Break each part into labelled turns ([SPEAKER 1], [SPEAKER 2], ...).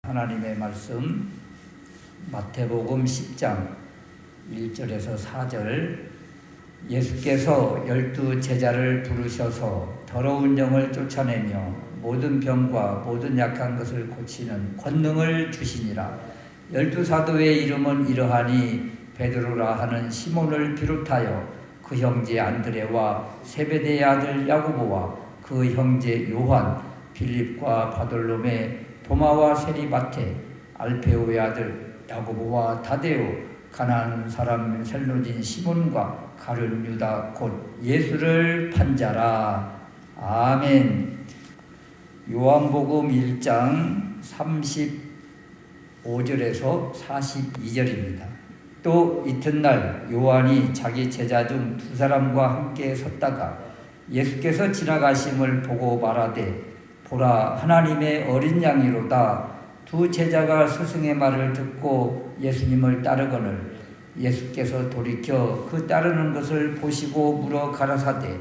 [SPEAKER 1] 하나님의 말씀 마태복음 10장 1절에서 4절. 예수께서 12 제자를 부르셔서 더러운 영을 쫓아내며 모든 병과 모든 약한 것을 고치는 권능을 주시니라. 12사도의 이름은 이러하니 베드로라 하는 시몬을 비롯하여 그 형제 안드레와 세베대의 아들 야고보와 그 형제 요한, 빌립과 바돌로메, 도마와 세리바테, 알페오의 아들 야고보와 다데오, 가나안 사람 셀로진 시몬과 가룟 유다 곧 예수를 판 자라. 아멘. 요한복음 1장 35절에서 42절입니다. 또 이튿날 요한이 자기 제자 중 2사람과 함께 섰다가 예수께서 지나가심을 보고 말하되 보라, 하나님의 어린 양이로다. 2 제자가 스승의 말을 듣고 예수님을 따르거늘 예수께서 돌이켜 그 따르는 것을 보시고 물어 가라사대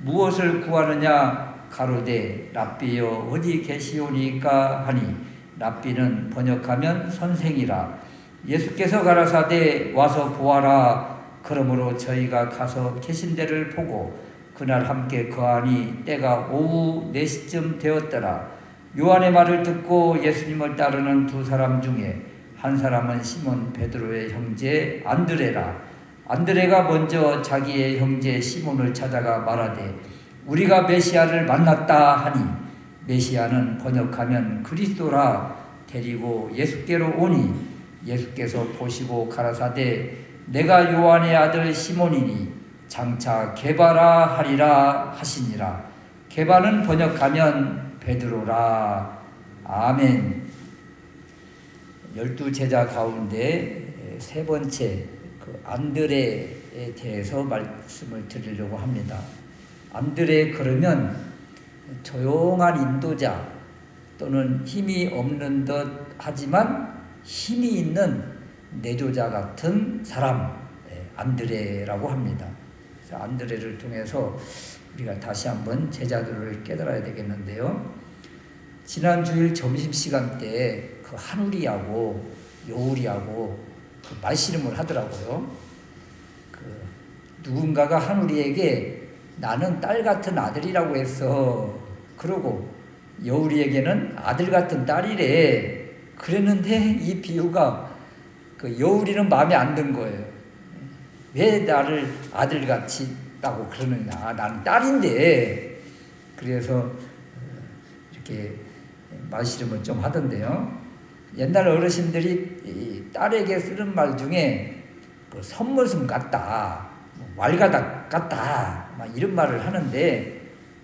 [SPEAKER 1] 무엇을 구하느냐? 가로되 랍비여 어디 계시오니까 하니 랍비는 번역하면 선생이라. 예수께서 가라사대 와서 보아라. 그러므로 저희가 가서 계신 데를 보고 그날 함께 거하니 때가 오후 4시쯤 되었더라. 요한의 말을 듣고 예수님을 따르는 2사람 중에 한 사람은 시몬 베드로의 형제 안드레라. 안드레가 먼저 자기의 형제 시몬을 찾아가 말하되 우리가 메시아를 만났다 하니 메시아는 번역하면 그리스도라. 데리고 예수께로 오니 예수께서 보시고 가라사대 내가 요한의 아들 시몬이니 장차 게바라 하리라 하시니라. 게바는 번역하면 베드로라. 아멘. 12 제자 가운데 3번째 그 안드레에 대해서 말씀을 드리려고 합니다. 안드레 그러면 조용한 인도자 또는 힘이 없는 듯 하지만 힘이 있는 내조자 같은 사람, 안드레라고 합니다. 그래서 안드레를 통해서 우리가 다시 한번 제자들을 깨달아야 되겠는데요. 지난 주일 점심시간 때 그 한우리하고 여우리하고 그 말씨름을 하더라고요. 누군가가 한우리에게 나는 딸 같은 아들이라고 했어. 그러고 여우리에게는 아들 같은 딸이래. 그랬는데 이 비유가 그 여우리는 마음에 안 든 거예요. 왜 나를 아들같이 있다고 그러느냐. 나는 딸인데. 그래서 이렇게 말씨름을 좀 하던데요. 옛날 어르신들이 딸에게 쓰는 말 중에 그 선머슴 같다, 왈가닥 같다, 막 이런 말을 하는데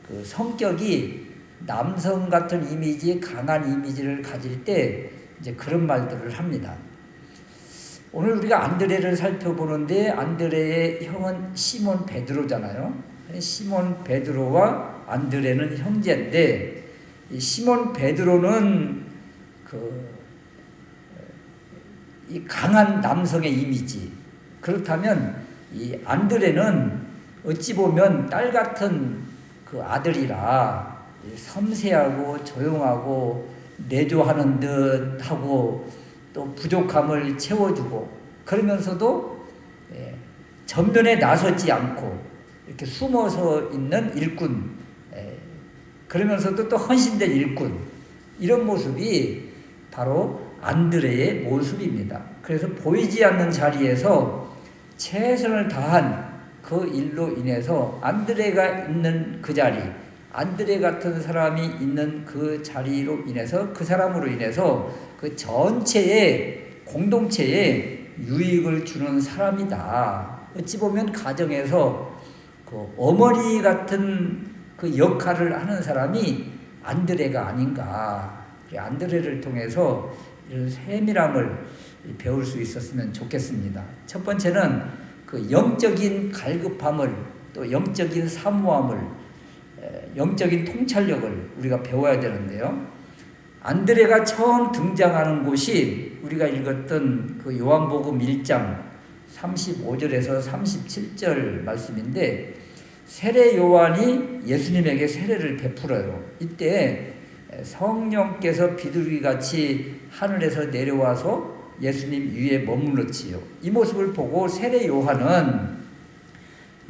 [SPEAKER 1] 그 성격이 남성 같은 이미지, 강한 이미지를 가질 때 이제 그런 말들을 합니다. 오늘 우리가 안드레를 살펴보는데 안드레의 형은 시몬 베드로잖아요. 시몬 베드로와 안드레는 형제인데 이 시몬 베드로는 이 강한 남성의 이미지. 그렇다면 이 안드레는 어찌 보면 딸 같은 그 아들이라 섬세하고 조용하고 내조하는 듯 하고 또 부족함을 채워주고 그러면서도 전면에 나서지 않고 이렇게 숨어서 있는 일꾼, 그러면서도 또 헌신된 일꾼, 이런 모습이 바로 안드레의 모습입니다. 그래서 보이지 않는 자리에서 최선을 다한 그 일로 인해서 안드레가 있는 그 자리, 안드레 같은 사람이 있는 그 자리로 인해서 그 사람으로 인해서 그 전체의 공동체에 유익을 주는 사람이다. 어찌 보면 가정에서 그 어머니 같은 그 역할을 하는 사람이 안드레가 아닌가. 안드레를 통해서 이런 세밀함을 배울 수 있었으면 좋겠습니다. 첫 번째는 그 영적인 갈급함을, 또 영적인 사모함을, 영적인 통찰력을 우리가 배워야 되는데요. 안드레가 처음 등장하는 곳이 우리가 읽었던 그 요한복음 1장 35절에서 37절 말씀인데 세례 요한이 예수님에게 세례를 베풀어요. 이때 성령께서 비둘기같이 하늘에서 내려와서 예수님 위에 머물렀지요. 이 모습을 보고 세례 요한은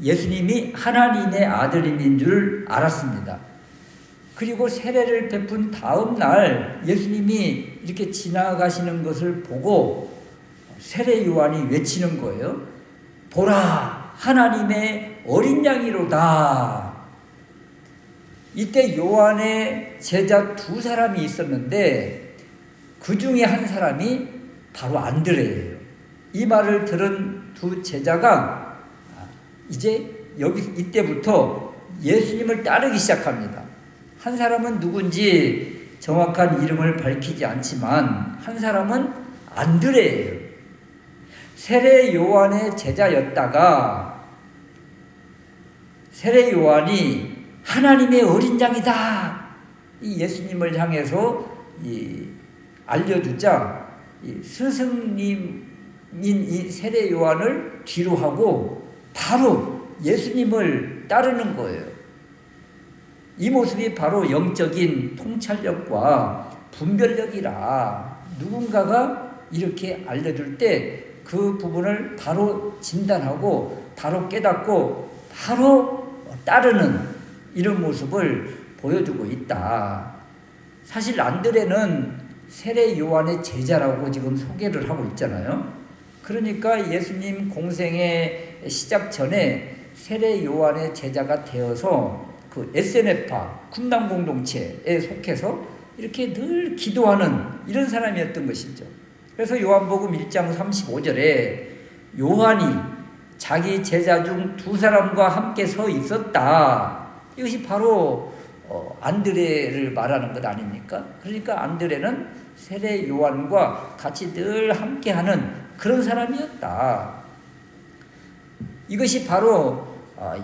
[SPEAKER 1] 예수님이 하나님의 아들인 줄 알았습니다. 그리고 세례를 베푼 다음 날 예수님이 이렇게 지나가시는 것을 보고 세례 요한이 외치는 거예요. 보라, 하나님의 어린 양이로다. 이때 요한의 제자 두 사람이 있었는데 그 중에 한 사람이 바로 안드레예요. 이 말을 들은 두 제자가 이제 이때부터 예수님을 따르기 시작합니다. 한 사람은 누군지 정확한 이름을 밝히지 않지만 한 사람은 안드레예요. 세례 요한의 제자였다가 세례 요한이 하나님의 어린 양이다, 이 예수님을 향해서 알려주자 스승님인 이 세례 요한을 뒤로 하고 바로 예수님을 따르는 거예요. 이 모습이 바로 영적인 통찰력과 분별력이라 누군가가 이렇게 알려줄 때 그 부분을 바로 진단하고 바로 깨닫고 바로 따르는 이런 모습을 보여주고 있다. 사실 안드레는 세례 요한의 제자라고 지금 소개를 하고 있잖아요. 그러니까 예수님 공생의 시작 전에 세례 요한의 제자가 되어서 그 SNF파 군당 공동체에 속해서 이렇게 늘 기도하는 이런 사람이었던 것이죠. 그래서 요한복음 1장 35절에 요한이 자기 제자 중 두 사람과 함께 서 있었다. 이것이 바로 안드레를 말하는 것 아닙니까? 그러니까 안드레는 세례 요한과 같이 늘 함께하는 그런 사람이었다. 이것이 바로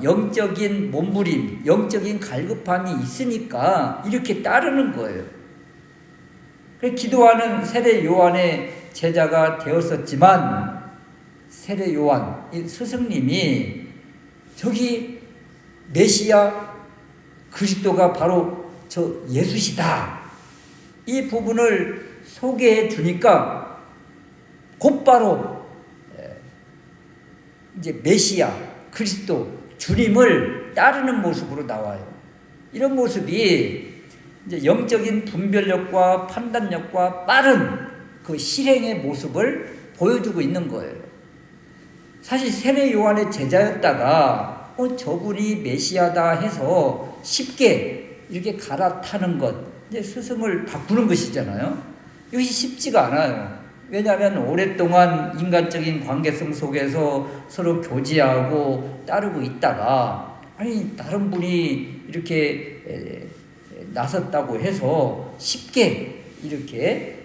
[SPEAKER 1] 영적인 몸부림, 영적인 갈급함이 있으니까 이렇게 따르는 거예요. 기도하는 세례 요한의 제자가 되었었지만 세례 요한, 이 스승님이 저기 메시아 그리스도가 바로 저 예수시다, 이 부분을 소개해 주니까 곧바로 이제 메시아 그리스도 주님을 따르는 모습으로 나와요. 이런 모습이 이제 영적인 분별력과 판단력과 빠른 그 실행의 모습을 보여주고 있는 거예요. 사실 세례 요한의 제자였다가 저분이 메시아다 해서 쉽게 이렇게 갈아타는 것, 이제 스승을 바꾸는 것이잖아요. 이것이 쉽지가 않아요. 왜냐하면 오랫동안 인간적인 관계성 속에서 서로 교제하고 따르고 있다가 다른 분이 이렇게 나섰다고 해서 쉽게 이렇게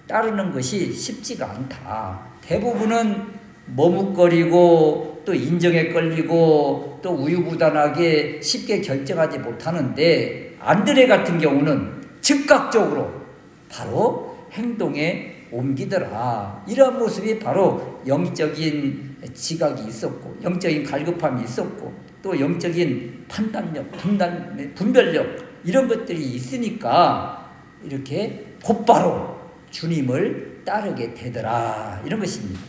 [SPEAKER 1] 따르는 것이 쉽지가 않다. 대부분은 머뭇거리고 또 인정에 끌리고 또 우유부단하게 쉽게 결정하지 못하는데 안드레 같은 경우는 즉각적으로 바로 행동에 옮기더라. 이런 모습이 바로 영적인 지각이 있었고 영적인 갈급함이 있었고 또 영적인 판단력, 분별력 이런 것들이 있으니까 이렇게 곧바로 주님을 따르게 되더라, 이런 것입니다.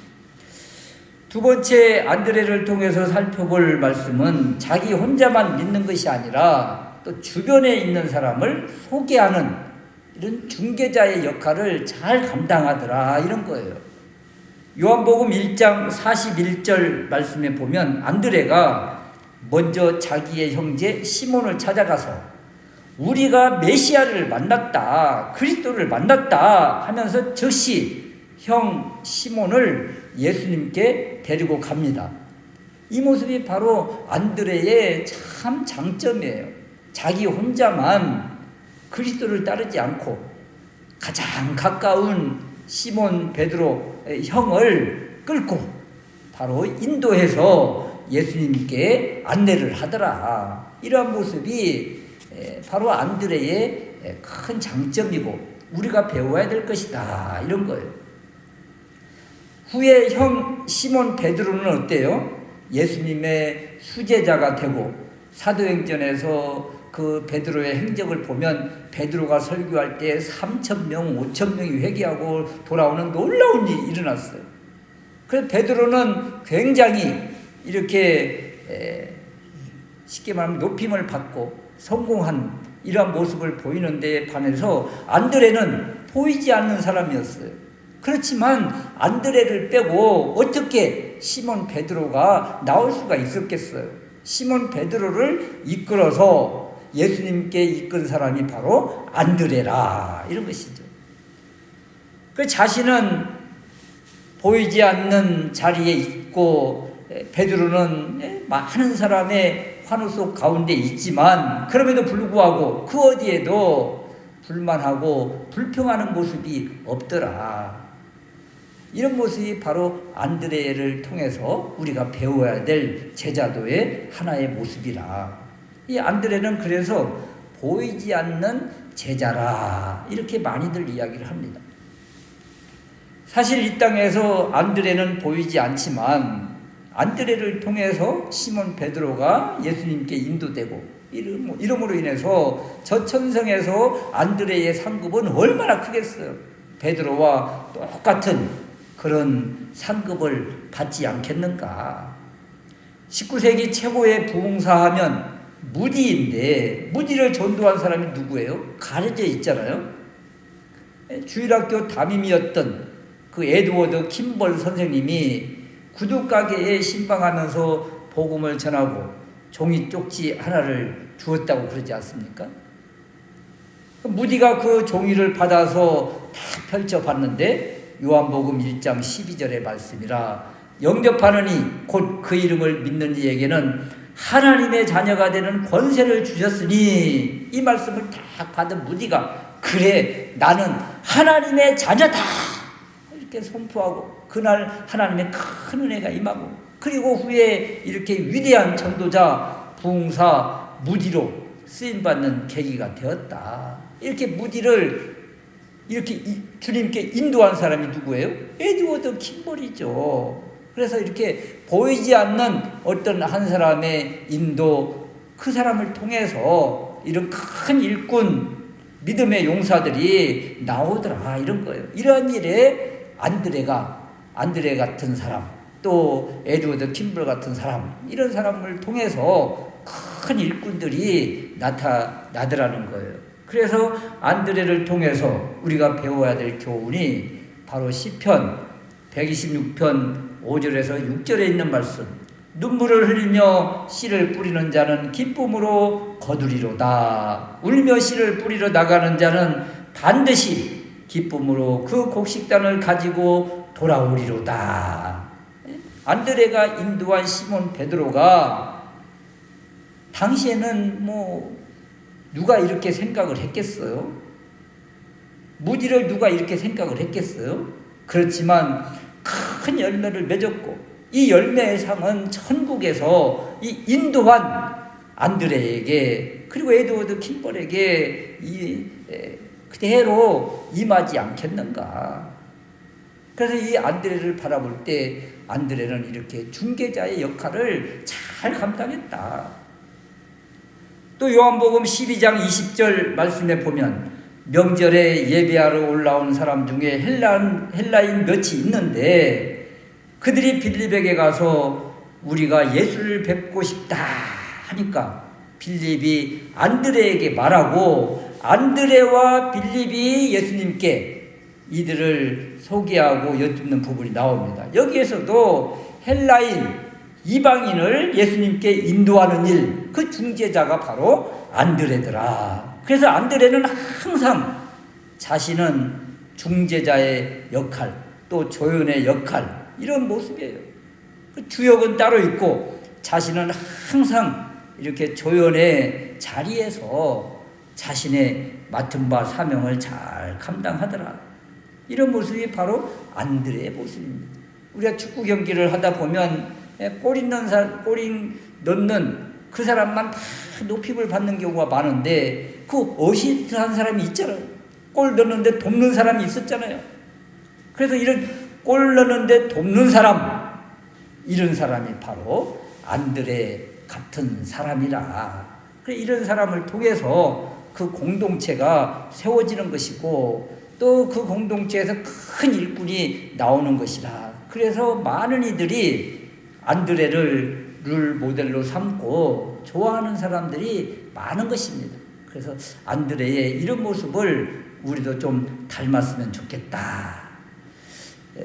[SPEAKER 1] 두 번째 안드레를 통해서 살펴볼 말씀은 자기 혼자만 믿는 것이 아니라 또 주변에 있는 사람을 소개하는 이런 중개자의 역할을 잘 감당하더라, 이런 거예요. 요한복음 1장 41절 말씀에 보면 안드레가 먼저 자기의 형제 시몬을 찾아가서 우리가 메시아를 만났다, 그리스도를 만났다 하면서 즉시 형 시몬을 예수님께 데리고 갑니다. 이 모습이 바로 안드레의 참 장점이에요. 자기 혼자만 그리스도를 따르지 않고 가장 가까운 시몬 베드로의 형을 끌고 바로 인도해서 예수님께 안내를 하더라. 이러한 모습이 바로 안드레의 큰 장점이고 우리가 배워야 될 것이다, 이런 거예요. 후에 형 시몬 베드로는 어때요? 예수님의 수제자가 되고 사도행전에서 그 베드로의 행적을 보면 베드로가 설교할 때 3,000명, 5,000명이 회개하고 돌아오는 놀라운 일이 일어났어요. 그래서 베드로는 굉장히 이렇게 쉽게 말하면 높임을 받고 성공한 이러한 모습을 보이는 데에 반해서 안드레는 보이지 않는 사람이었어요. 그렇지만 안드레를 빼고 어떻게 시몬 베드로가 나올 수가 있었겠어요? 시몬 베드로를 이끌어서 예수님께 이끈 사람이 바로 안드레라, 이런 것이죠. 그 자신은 보이지 않는 자리에 있고 베드로는 많은 사람의 환호 속 가운데 있지만 그럼에도 불구하고 그 어디에도 불만하고 불평하는 모습이 없더라. 이런 모습이 바로 안드레를 통해서 우리가 배워야 될 제자도의 하나의 모습이라. 이 안드레는 그래서 보이지 않는 제자라, 이렇게 많이들 이야기를 합니다. 사실 이 땅에서 안드레는 보이지 않지만 안드레를 통해서 시몬 베드로가 예수님께 인도되고 이름으로 인해서 저 천성에서 안드레의 상급은 얼마나 크겠어요. 베드로와 똑같은 그런 상급을 받지 않겠는가. 19세기 최고의 부흥사하면 무디인데 무디를 전도한 사람이 누구예요? 가려져 있잖아요. 주일학교 담임이었던 그 에드워드 킴벌 선생님이 구두가게에 신방하면서 복음을 전하고 종이 쪽지 하나를 주었다고 그러지 않습니까? 무디가 그 종이를 받아서 다 펼쳐봤는데 요한복음 1장 12절의 말씀이라, 영접하느니 곧 그 이름을 믿는 이에게는 하나님의 자녀가 되는 권세를 주셨으니, 이 말씀을 딱 받은 무디가 그래 나는 하나님의 자녀다 이렇게 선포하고 그날 하나님의 큰 은혜가 임하고, 그리고 후에 이렇게 위대한 전도자 부흥사 무디로 쓰임받는 계기가 되었다. 이렇게 무디를 이렇게 주님께 인도한 사람이 누구예요? 에드워드 킴벌이죠. 그래서 이렇게 보이지 않는 어떤 한 사람의 인도, 그 사람을 통해서 이런 큰 일꾼, 믿음의 용사들이 나오더라, 이런 거예요. 이러한 일에 안드레 같은 사람, 또 에드워드 킴벌 같은 사람, 이런 사람을 통해서 큰 일꾼들이 나타나더라는 거예요. 그래서 안드레를 통해서 우리가 배워야 될 교훈이 바로 시편 126편 5절에서 6절에 있는 말씀, 눈물을 흘리며 씨를 뿌리는 자는 기쁨으로 거두리로다. 울며 씨를 뿌리러 나가는 자는 반드시 기쁨으로 그 곡식단을 가지고 돌아오리로다. 안드레가 인도한 시몬 베드로가 당시에는 누가 이렇게 생각을 했겠어요? 무디를 누가 이렇게 생각을 했겠어요? 그렇지만 큰 열매를 맺었고, 이 열매의 상은 천국에서 이 인도한 안드레에게 그리고 에드워드 킴벌에게 그대로 임하지 않겠는가. 그래서 이 안드레를 바라볼 때 안드레는 이렇게 중개자의 역할을 잘 감당했다. 또 요한복음 12장 20절 말씀에 보면 명절에 예배하러 올라온 사람 중에 헬라인 몇이 있는데 그들이 빌립에게 가서 우리가 예수를 뵙고 싶다 하니까 빌립이 안드레에게 말하고 안드레와 빌립이 예수님께 이들을 소개하고 여쭙는 부분이 나옵니다. 여기에서도 헬라인, 이방인을 예수님께 인도하는 일, 그 중재자가 바로 안드레더라. 그래서 안드레는 항상 자신은 중재자의 역할, 또 조연의 역할, 이런 모습이에요. 그 주역은 따로 있고 자신은 항상 이렇게 조연의 자리에서 자신의 맡은 바 사명을 잘 감당하더라. 이런 모습이 바로 안드레의 모습입니다. 우리가 축구 경기를 하다 보면 골 넣는 그 사람만 다 높임을 받는 경우가 많은데 그 어시스트 한 사람이 있잖아요. 골 넣는데 돕는 사람이 있었잖아요. 그래서 이런 골 넣는데 돕는 사람, 이런 사람이 바로 안드레 같은 사람이라. 그래 이런 사람을 통해서 그 공동체가 세워지는 것이고 또 그 공동체에서 큰 일꾼이 나오는 것이라. 그래서 많은 이들이 안드레를 룰 모델로 삼고 좋아하는 사람들이 많은 것입니다. 그래서 안드레의 이런 모습을 우리도 좀 닮았으면 좋겠다.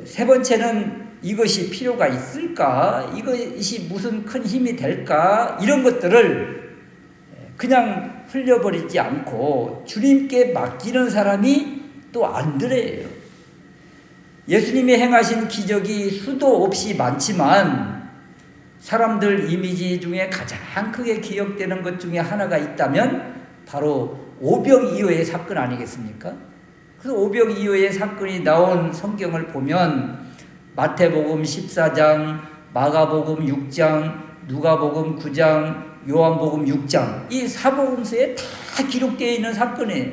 [SPEAKER 1] 세 번째는 이것이 필요가 있을까? 이것이 무슨 큰 힘이 될까? 이런 것들을 그냥 흘려버리지 않고 주님께 맡기는 사람이 또 안드레예요. 예수님이 행하신 기적이 수도 없이 많지만 사람들 이미지 중에 가장 크게 기억되는 것 중에 하나가 있다면 바로 오병이어의 사건 아니겠습니까? 그 오병이어의 사건이 나온 성경을 보면 마태복음 14장, 마가복음 6장, 누가복음 9장, 요한복음 6장 이 사복음서에 다 기록되어 있는 사건이에요.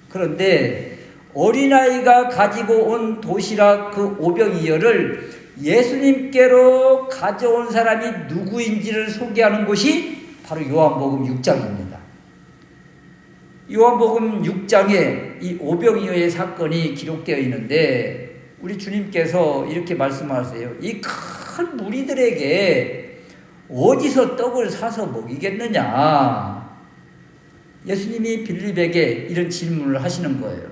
[SPEAKER 1] 그런데 어린아이가 가지고 온 도시락 그 오병이어를 예수님께로 가져온 사람이 누구인지를 소개하는 곳이 바로 요한복음 6장입니다. 요한복음 6장에 이 오병이어의 사건이 기록되어 있는데 우리 주님께서 이렇게 말씀하세요. 이 큰 무리들에게 어디서 떡을 사서 먹이겠느냐. 예수님이 빌립에게 이런 질문을 하시는 거예요.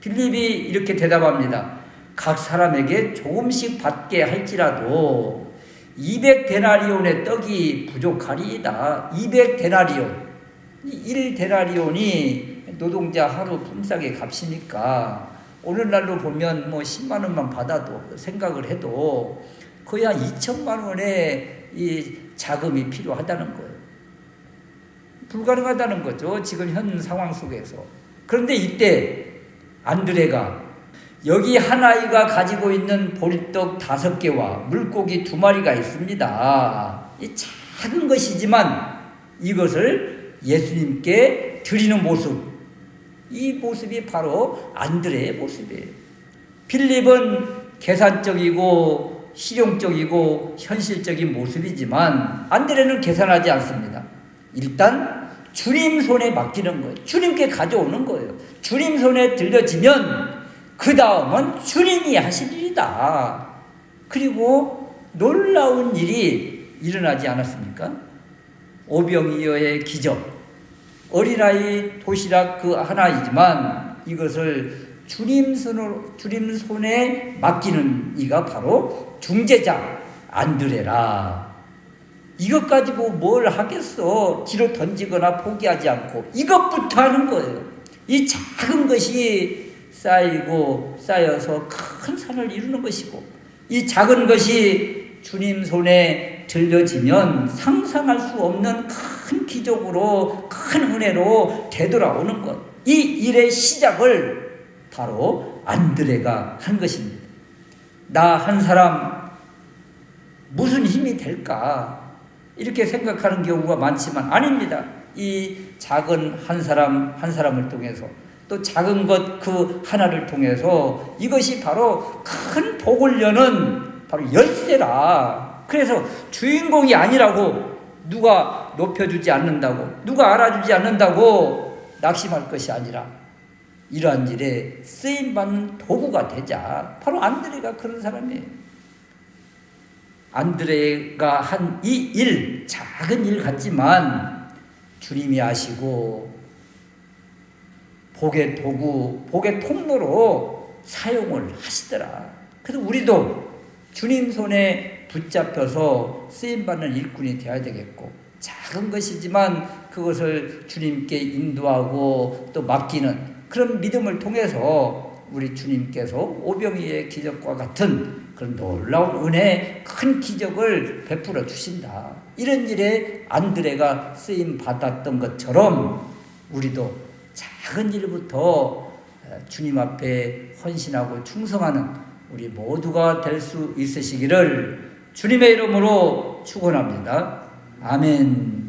[SPEAKER 1] 빌립이 이렇게 대답합니다. 각 사람에게 조금씩 받게 할지라도 200데나리온의 떡이 부족하리이다. 200데나리온. 1데나리온이 노동자 하루 품삯의 값이니까 오늘날로 보면 뭐 10만 원만 받아도 생각을 해도 거의 한 2천만 원의 이 자금이 필요하다는 거예요. 불가능하다는 거죠. 지금 현 상황 속에서. 그런데 이때 안드레가 여기 한 아이가 가지고 있는 보리떡 5개와 물고기 2마리가 있습니다. 이 작은 것이지만 이것을 예수님께 드리는 모습, 이 모습이 바로 안드레의 모습이에요. 빌립은 계산적이고 실용적이고 현실적인 모습이지만 안드레는 계산하지 않습니다. 일단 주님 손에 맡기는 거예요. 주님께 가져오는 거예요. 주님 손에 들려지면 그 다음은 주님이 하실 일이다. 그리고 놀라운 일이 일어나지 않았습니까? 오병이어의 기적. 어린아이 도시락 그 하나이지만 이것을 주님 손에 맡기는 이가 바로 중재자 안드레라. 이것 가지고 뭘 하겠어. 뒤로 던지거나 포기하지 않고 이것부터 하는 거예요. 이 작은 것이 쌓여서 큰 산을 이루는 것이고 이 작은 것이 주님 손에 들려지면 상상할 수 없는 큰 기적으로 큰 은혜로 되돌아오는 것. 이 일의 시작을 바로 안드레가 한 것입니다. 나 한 사람 무슨 힘이 될까? 이렇게 생각하는 경우가 많지만 아닙니다. 이 작은 한 사람을 통해서 또 작은 것 그 하나를 통해서 이것이 바로 큰 복을 여는 바로 열쇠라. 그래서 주인공이 아니라고 누가 높여주지 않는다고 누가 알아주지 않는다고 낙심할 것이 아니라 이러한 일에 쓰임받는 도구가 되자. 바로 안드레가 그런 사람이에요. 안드레가 한 이 일, 작은 일 같지만 주님이 아시고 복의 도구, 복의 통로로 사용을 하시더라. 그래서 우리도 주님 손에 붙잡혀서 쓰임받는 일꾼이 되어야 되겠고 작은 것이지만 그것을 주님께 인도하고 또 맡기는 그런 믿음을 통해서 우리 주님께서 오병이의 기적과 같은 그런 놀라운 은혜, 큰 기적을 베풀어 주신다. 이런 일에 안드레가 쓰임 받았던 것처럼 우리도 작은 일부터 주님 앞에 헌신하고 충성하는 우리 모두가 될 수 있으시기를 주님의 이름으로 축원합니다. 아멘.